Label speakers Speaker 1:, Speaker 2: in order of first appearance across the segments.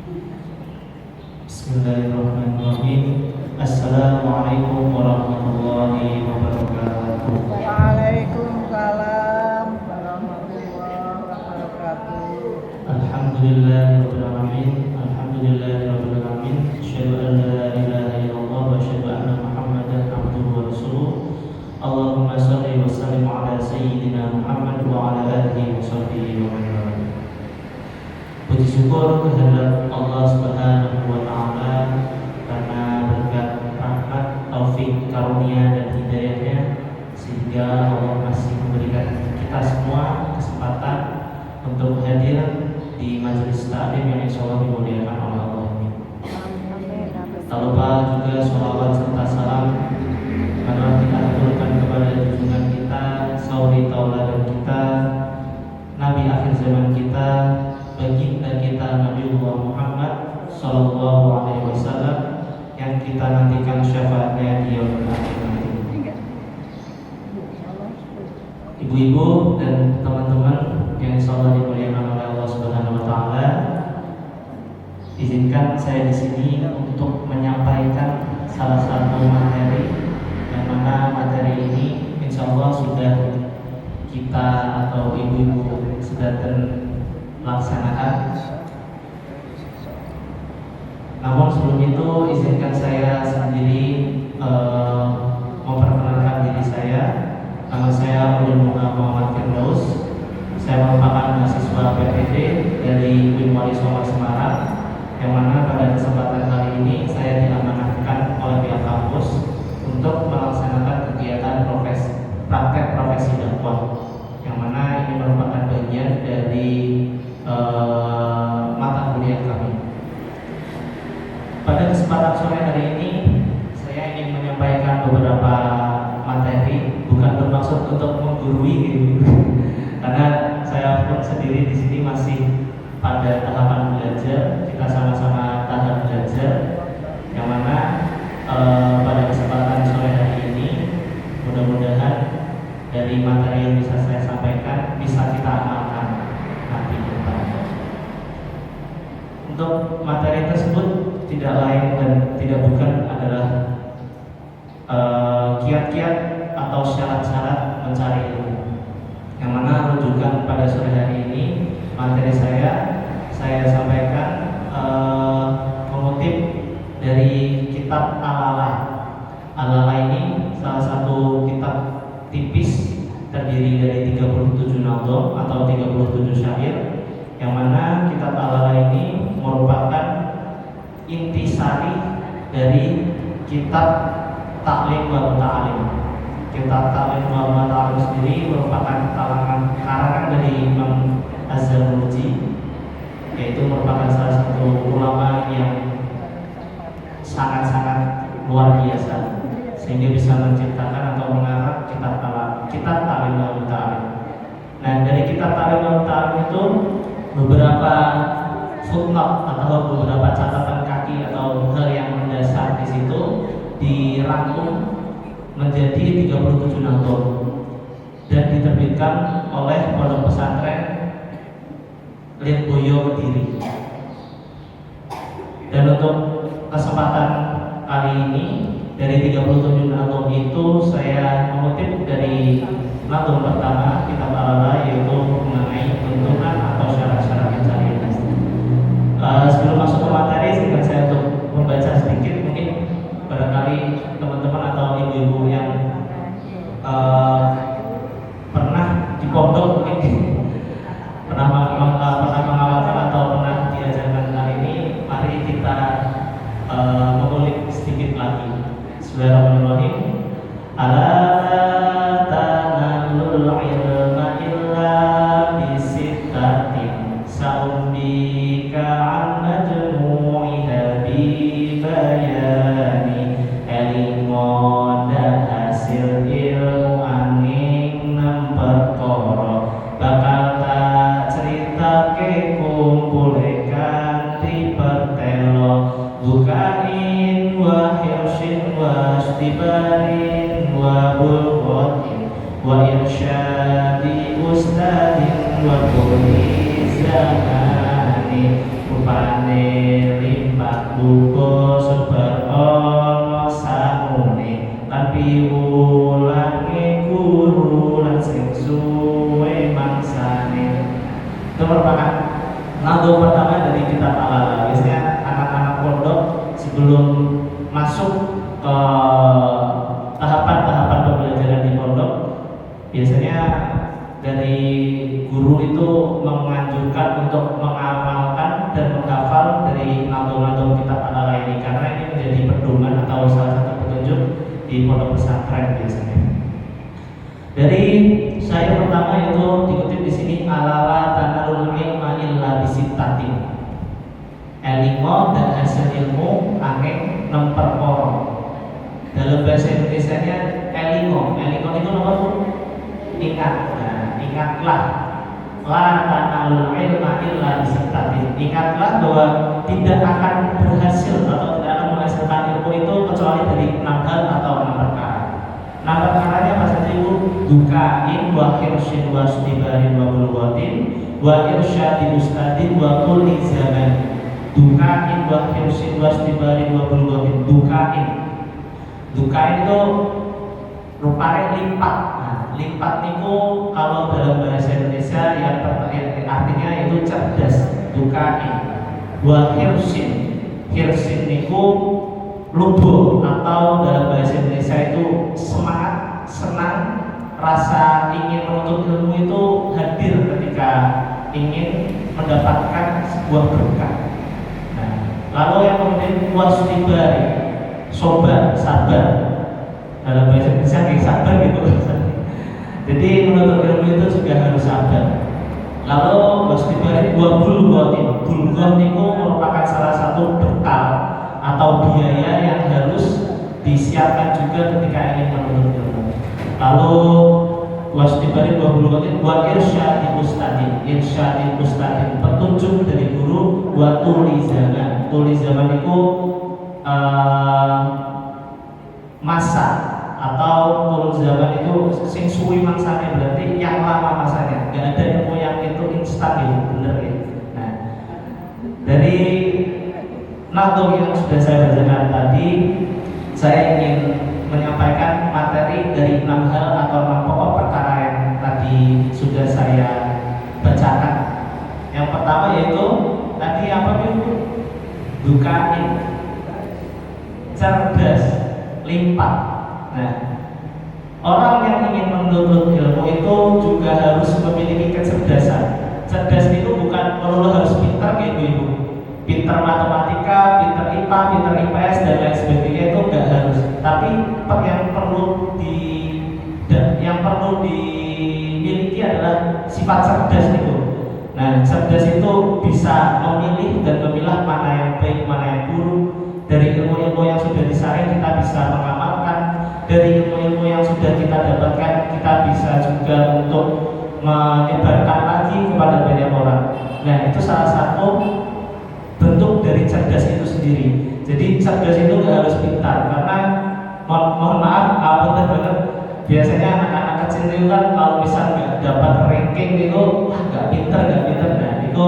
Speaker 1: Bismillahirrahmanirrahim. Assalamualaikum warahmatullahi wabarakatuh.
Speaker 2: Waalaikumsalam warahmatullahi wabarakatuh.
Speaker 1: Alhamdulillahirabbil alamin. Alhamdulillahirabbil alamin. Asyhadu an la ilaha illallah wa asyhadu anna Muhammadan abduhu wa rasuluh. Allahumma shalli wa sallim ala sayyidina Muhammad wa ala alihi wa sahbihi wa man wala. Puji syukur kehadirat Allah Subhanahu wa taala karena berkat rahmat, taufik, karunia dan hidayahnya sehingga Allah masih memberikan kita semua kesempatan untuk hadir di majelis taklim yang insyaallah dimuliakan oleh Allah. Tak lupa juga sholawat serta salam marilah kita aturkan kepada junjungan kita, sauri tauladan kita, nabi akhir zaman kita, baginda kita Nabiullah Muhammad sallallahu alaihi wasallam yang kita nantikan syafaatnya di yaumil akhir nanti. Ibu-ibu dan teman-teman yang insyaallah dimuliakan oleh Allah Subhanahu wa taala, izinkan saya di sini untuk menyampaikan salah satu materi yang mana materi ini insyaallah sudah kita atau ibu-ibu sudah laksanakan. Namun sebelum itu izinkan saya sendiri memperkenalkan diri saya. Nama saya Muhammad Firdaus. Saya merupakan mahasiswa PPD dari UIN Wali Songo Semarang, yang mana pada kesempatan kali ini saya diamanahkan oleh pihak kampus untuk melaksanakan kegiatan praktek profesi dakwah, yang mana ini merupakan bagian dari mata kuliah kami. Pada kesempatan sore hari ini saya ingin menyampaikan beberapa materi, bukan bermaksud untuk menggurui gitu. Karena saya pun sendiri di sini masih pada tahapan belajar, kita sama-sama tahap belajar, yang mana pada kesempatan sore hari ini mudah-mudahan dari materi yang bisa saya sampaikan bisa kita amalkan nanti ke depan. Untuk materi tersebut tidak lain dan tidak bukan adalah kiat-kiat atau syarat-syarat mencari ilmu, yang mana rujukan pada sore hari ini materi saya sampaikan mengutip dari kitab Al-Ala. Al-Ala ini salah satu kitab tipis terdiri dari 37 nadhom atau 37 syair, yang mana kitab Al-Ala ini merupakan intisari dari kitab Ta'lim wa Ta'alim. Kitab Ta'lim wa Ta'alim sendiri merupakan karangan dari Imam Az-Zarnuji, yaitu merupakan salah satu ulama yang sangat-sangat luar biasa sehingga bisa menciptakan atau mengarang kitab Ta'lim wa Ta'alim. Nah, dari kitab Ta'lim wa Ta'alim itu beberapa footnote atau beberapa catatan kaki atau hal yang mendasar di situ dirangkum menjadi 37 nadhom dan diterbitkan oleh Pondok Pesantren Lirboyo Kediri. Dan untuk kesempatan kali ini dari 37 nadhom itu saya mengutip dari nadhom pertama kitab Al-Ala, yaitu mengenai tuntunan atau syarat-syarat mencari ilmu. Sebelum masuk ke materi, izinkan saya untuk membaca sedikit, mungkin barangkali teman-teman atau ibu-ibu yang pernah di pondok mungkin pernah mengamalkan atau pernah diajarkan hal ini. Mari kita mengulik sedikit lagi. Bismillahirrahmanirrahim. Ala tanalul ilma illa bisittatin sa'umbika an majmu'iha bi bayani ilmu dan hasil ilmu angin perkara bakal tak cerita ke kumpulekan ti pertelo bukain wa hirsin wa istibarin wa bulghatin wa irsyadi ustadin wa kulli zamani rupane Itu merupakan nado pertama dari kitab Al-Ala. Biasanya anak-anak pondok sebelum masuk ke tahapan-tahapan pembelajaran di pondok, biasanya dari guru itu menganjurkan untuk mengamalkan dan menghafal dari nado-nado kitab Al-Ala ini, karena ini menjadi pedoman atau salah satu petunjuk di pondok pesantren biasanya. Dari saya pertama itu dikutip di sini, Al-Ala tanalul ilma illa bisittatin. Ilmu dan hasil ilmu angin 6 perkara. Dalam bahasa Indonesianya ilmu itu nomor ingat. Nah, ingatlah, la tanalul ilma illa bisittatin. Ingatlah bahwa tidak akan berhasil atau tidak akan menghasilkan ilmu itu kecuali dari 6 hal atau 6 perkara. 6 perkaranya apa saja Ibu? Dukain wa hirsin wa stibarin wa bulwatin wa irsyadi ustadin wa kulli zaman. Dukain wa hirsin wa stibarin wa bulwatin. Dukain itu rupanya lipat. Nah, lipat itu kalau dalam bahasa Indonesia yang artinya itu cerdas. Dukain. Wa hirsin itu lubuh, atau dalam bahasa Indonesia itu semangat, senang, rasa ingin menuntut ilmu itu hadir ketika ingin mendapatkan sebuah berkah. Nah, lalu yang kemudian wasdibari, sabar. Dalam bahasa Indonesia kayak sabar gitu. Jadi menuntut ilmu itu juga harus sabar. Lalu wasdibari bulghon itu merupakan salah satu bekal atau biaya yang harus disiapkan juga ketika ingin menuntut ilmu. Lalu wasdibari wa irsyadil ustadin, petunjuk dari guru, wa tulizaman itu masa, atau tulizaman itu sing suwi mangsane, berarti yang lama masanya. Gak ada ilmu yang itu instan gitu, bener ya. Nah, dari nado yang sudah saya bacakan tadi, saya ingin menyampaikan materi dari 6 hal atau 6 pokok perkara yang tadi sudah saya bacakan. Yang pertama yaitu tadi apa itu? Dukain, cerdas, limpah. Nah, orang yang ingin menuntut ilmu itu juga harus memiliki kecerdasan. Cerdas itu bukan perlu harus pintar gitu Ibu. Pintar matematika, pintar IPA, pintar IPS dan lain sebagainya itu enggak harus. Tapi yang perlu dimiliki adalah sifat cerdas itu. Nah, cerdas itu bisa memilih dan memilah mana yang baik, mana yang buruk. Dari ilmu-ilmu yang sudah disaring kita bisa mengamalkan. Dari ilmu-ilmu yang sudah kita dapatkan kita bisa juga untuk menyebarkan lagi kepada banyak orang. Nah, itu salah satu bentuk dari cerdas itu sendiri. Jadi cerdas itu nggak harus pintar, karena mohon maaf, benar banget. Biasanya anak-anak kecil itu kan kalau misal nggak dapat ranking itu, nggak pintar. Nah, itu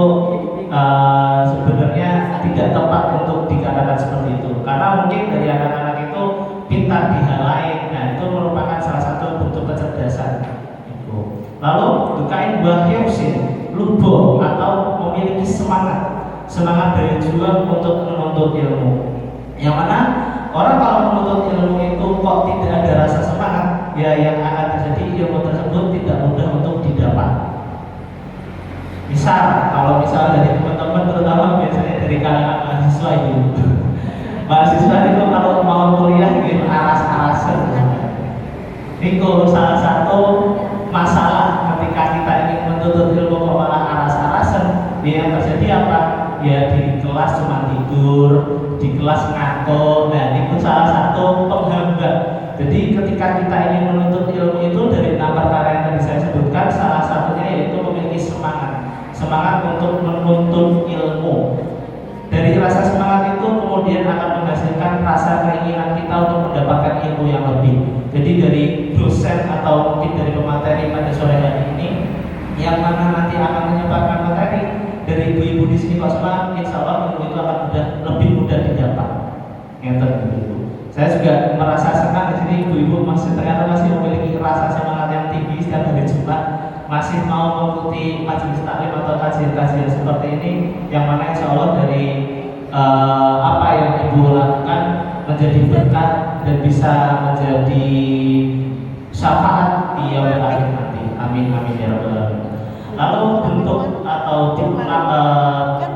Speaker 1: sebenarnya tidak tepat untuk dikatakan seperti itu, karena mungkin dari anak-anak itu pintar di hal lain. Nah, itu merupakan salah satu bentuk kecerdasan. Lalu dukain bahirsin, lubo, atau memiliki semangat dari juang untuk menuntut ilmu. Yang mana orang kalau menuntut ilmu itu kok tidak ada rasa semangat, ya yang akan terjadi ilmu tersebut tidak mudah untuk didapat. Misal, kalau dari teman-teman, terutama biasanya dari kalangan mahasiswa itu, mahasiswa itu kalau mau kuliah gitu aras-arasan. Itu salah satu masalah ketika kita ingin menuntut ilmu kok malah aras-arasan. Yang terjadi apa? Ya di kelas cuma tidur, di kelas ngaco. Nah, itu salah satu penghambat. Jadi ketika kita ingin menuntut ilmu itu dari 6 perkara yang tadi saya sebutkan, salah satunya yaitu memiliki semangat untuk menuntut ilmu. Dari rasa semangat itu kemudian akan menghasilkan rasa keinginan kita untuk mendapatkan ilmu yang lebih. Jadi dari dosen atau mungkin dari pemateri pada sore hari ini, yang mana nanti akan menyebarkan materi, dari ibu-ibu di sini Pak Sma, insya Allah ilmu itu akan lebih mudah didapat. Saya juga merasa senang di sini ibu-ibu ternyata masih memiliki rasa semangat yang tinggi setiap hari Jumat. masih mau mengikuti majelis taklim atau kajian-kajian seperti ini, yang mana insya Allah dari apa yang Ibu lakukan menjadi berkah dan bisa menjadi syafaat di yaumil akhir nanti. Amin amin ya rabbal alamin. Lalu bentuk atau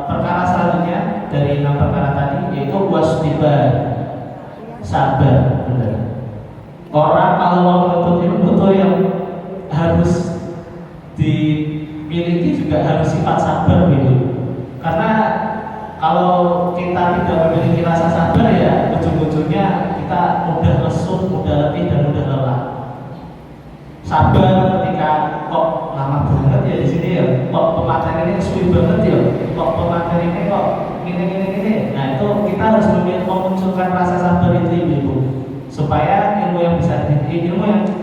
Speaker 1: perkara selanjutnya dari 6 perkara tadi yaitu wasdibar, sabar. Benar. Orang kalau mau menuntut ilmu itu yang harus dimiliki juga harus sifat sabar gitu. Karena kalau kita tidak memiliki rasa sabar ya ujung-ujungnya kita mudah lesu, mudah letih dan mudah lelah. Sabar ketika kok lama banget ya di sini ya, kok pemateri ini suwi banget ya, kok pemateri ini kok gini. Nah itu kita harus memunculkan rasa sabar itu ibu, supaya ilmu yang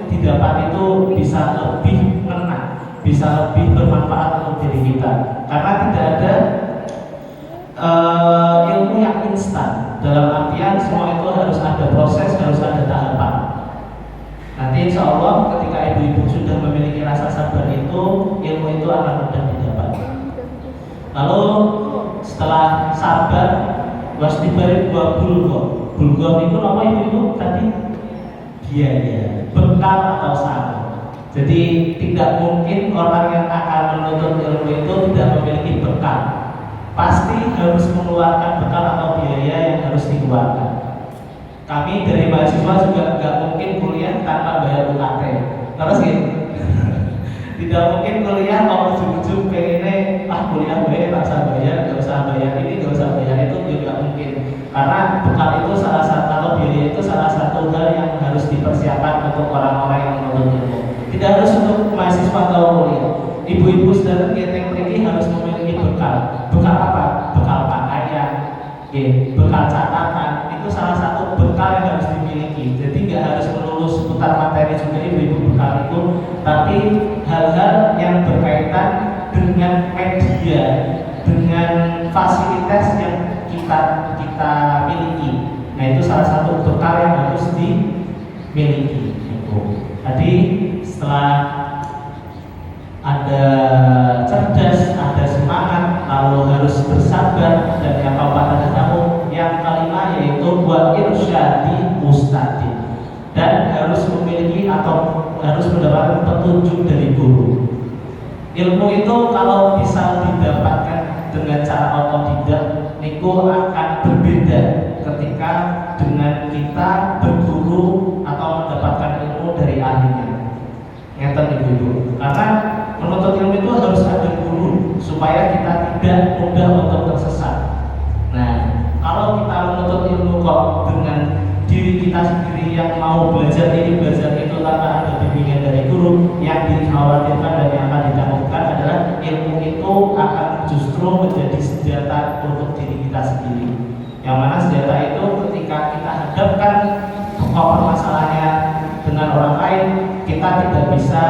Speaker 1: didapat itu bisa lebih ngena, bisa lebih bermanfaat untuk diri kita. Karena tidak ada ilmu yang instan. Dalam artian semua itu harus ada proses, harus ada tahapan. Nanti insya Allah ketika ibu-ibu sudah memiliki rasa sabar itu, ilmu itu akan mudah didapat. Lalu setelah sabar, wasdibari dua bulgo. Bulgo itu apa ibu-ibu tadi? Biaya, bekal atau sabar. Jadi tidak mungkin orang yang akan menuntut ilmu itu tidak memiliki bekal. Pasti harus mengeluarkan bekal atau biaya yang harus dikeluarkan. Kami dari mahasiswa juga nggak mungkin kuliah tanpa bayar UKT. Terus gitu, tidak mungkin kuliah kalau ujung-ujung pengennya kuliah bayar, tak usah bayar, nggak usah bayar ini, nggak usah bayar itu juga mungkin. Karena bekal itu salah satu atau biaya itu salah satu hal yang harus dipersiapkan untuk orang-orang yang menuntut ilmu. Tidak harus untuk mahasiswa atau kuliah. Ibu-ibu sedang yang tinggi harus memiliki bekal. Bekal apa? Bekal pakaian, bekal catatan. Itu salah satu bekal yang harus dimiliki. Jadi nggak harus melulu seputar materi juga ibu-ibu bekal itu, tapi hal-hal yang berkaitan dengan media, dengan fasilitas yang kita miliki. Nah itu salah satu bekal yang harus dimiliki. Tadi setelah ada cerdas, ada semangat, lalu harus bersabar, dan yang keempat ada tamu. Yang kelima yaitu buat irsyadi mustaqim, dan harus memiliki atau harus mendapatkan petunjuk dari guru. Ilmu itu kalau bisa didapatkan dengan cara otodidak, niku akan berbeda ketika dengan kita berguru atau mendapatkan ilmu dari ahlinya. Ngeten ibu-ibu. Karena menuntut ilmu itu harus ada guru supaya kita tidak mudah untuk tersesat. Nah, kalau kita menuntut ilmu kok dengan diri kita sendiri yang mau belajar ini belajar itu tanpa ada bimbingan dari guru, yang dikhawatirkan dan yang akan ditakutkan adalah ilmu itu akan justru menjadi senjata untuk diri kita sendiri. Yang mana senjata itu ketika kita hadapkan permasalahannya dengan orang lain, kita tidak bisa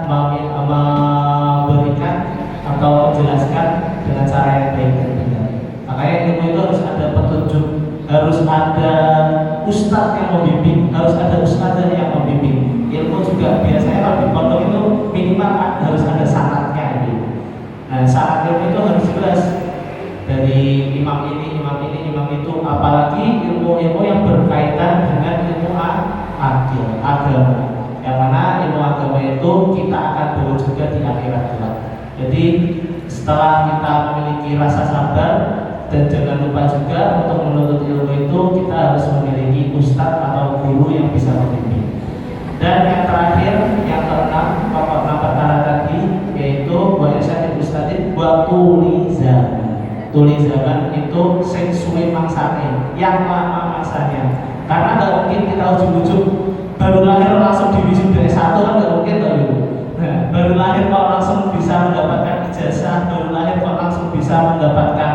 Speaker 1: memberikan atau menjelaskan dengan cara yang baik dan benar. Makanya ilmu itu harus ada petunjuk, harus ada ustadz yang membimbing, harus ada ustadzah yang membimbing. Ilmu juga biasanya kalau di pondok itu minimal harus ada syaratnya gitu. Nah syarat ilmu itu harus jelas dari imam ini, imam itu, apalagi ilmu-ilmu yang berkaitan dengan ilmu agama. Yang mana ilmu agama itu kita akan bawa juga di akhirat kelak. Jadi setelah kita memiliki rasa sabar, dan jangan lupa juga untuk menuntut ilmu itu kita harus memiliki ustadz atau guru yang bisa membimbing. Dan yang terakhir, yang keenam, pokok 6 perkara tadi yaitu wa irsyadil ustadzin wa tulizaman. Tulizaman itu sing suwe mangsane, yang lama mangsanya. Karena nggak mungkin kita ujung-ujung baru lahir langsung diwisuda S1 kan nggak mungkin loh. Nah, baru lahir kok langsung bisa mendapatkan ijazah, baru lahir kok langsung bisa mendapatkan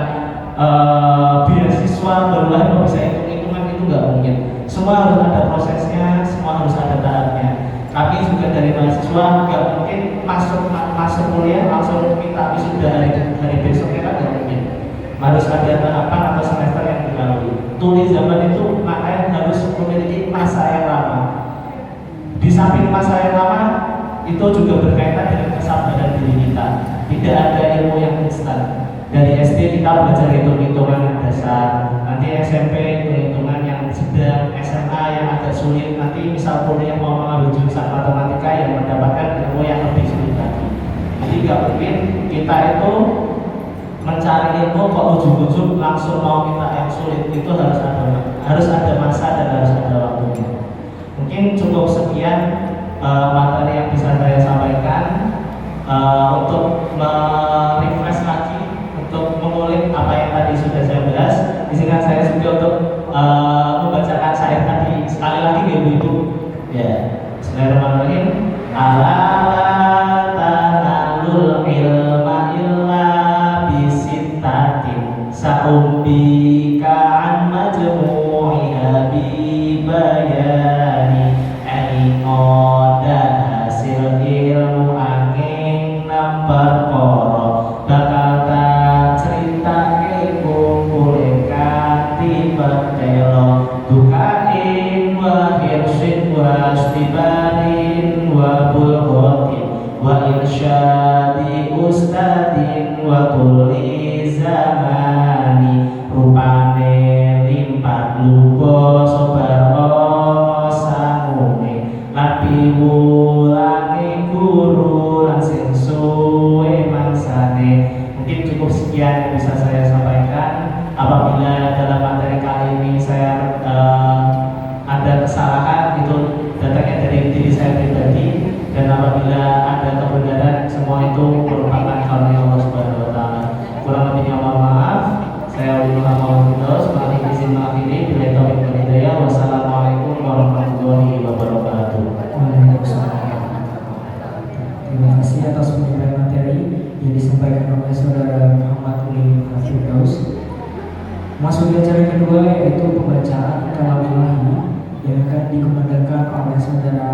Speaker 1: beasiswa, baru lahir kok bisa hitung-hitungan, itu nggak mungkin. Semua harus ada prosesnya, semua harus ada tahapnya. Kami juga dari mahasiswa nggak mungkin masuk kuliah langsung minta wisuda hari besoknya, kan nggak mungkin. Harus ada tahapan atau semester yang dilalui. Tulis zaman itu makanya harus memiliki masa yang lama. Di samping masa yang lama itu juga berkaitan dengan kesabaran diri kita. Tidak ada ilmu yang instan. Dari SD kita belajar hitung-hitungan dasar, nanti SMP hitung-hitungan yang sedang, SMA yang agak sulit, nanti misal kuliah mau mengambil jurusan matematika yang mendapatkan ilmu yang lebih sulit lagi. Jadi nggak mungkin kita itu mencari ilmu kok ujung-ujung langsung mau kita yang sulit. Itu harus ada masa dan harus ada waktunya. Mungkin cukup sekian materi yang bisa saya sampaikan untuk merefresh lagi, untuk mengulik apa yang tadi sudah saya bahas. Izinkan saya juga untuk membacakan syair tadi sekali lagi ya Ibu-ibu. Ya, Bismillahirrahmanirrahim. Ala tanalul ilma illa bisittatin sa'umbika an majmu'iha bibayani ngoda hasil ilmu angin nampak koro bakal tak cerita ke kumpulin kanti bertelo dukain wa hirsin wa stibarin wa bulgotin wa irsyadi ustadin wa kulli zamani rupane limpat lugo sobar tapi wulangi guru langsung suwe mangsane. Mungkin cukup sekian yang bisa saya sampaikan. Apabila dalam materi kali ini saya ada kesalahan, itu datangnya dari diri saya pribadi, dan apabila ada kebenaran, semua itu merupakan karunia Allah Subhanahu wa taala. Kurang lebihnya mohon maaf. Saya Muhammad Firdaus, mohon izin mengakhiri. Bila taufiq wal hidayah. Wassalamualaikum warahmatullahi wabarakatuh.
Speaker 3: Terima kasih atas penyampaian materi yang disampaikan oleh Saudara Muhammad Uli Firdaus. Masuk di acara kedua, yaitu pembacaan kalam ilahi yang akan dikumandangkan oleh Saudara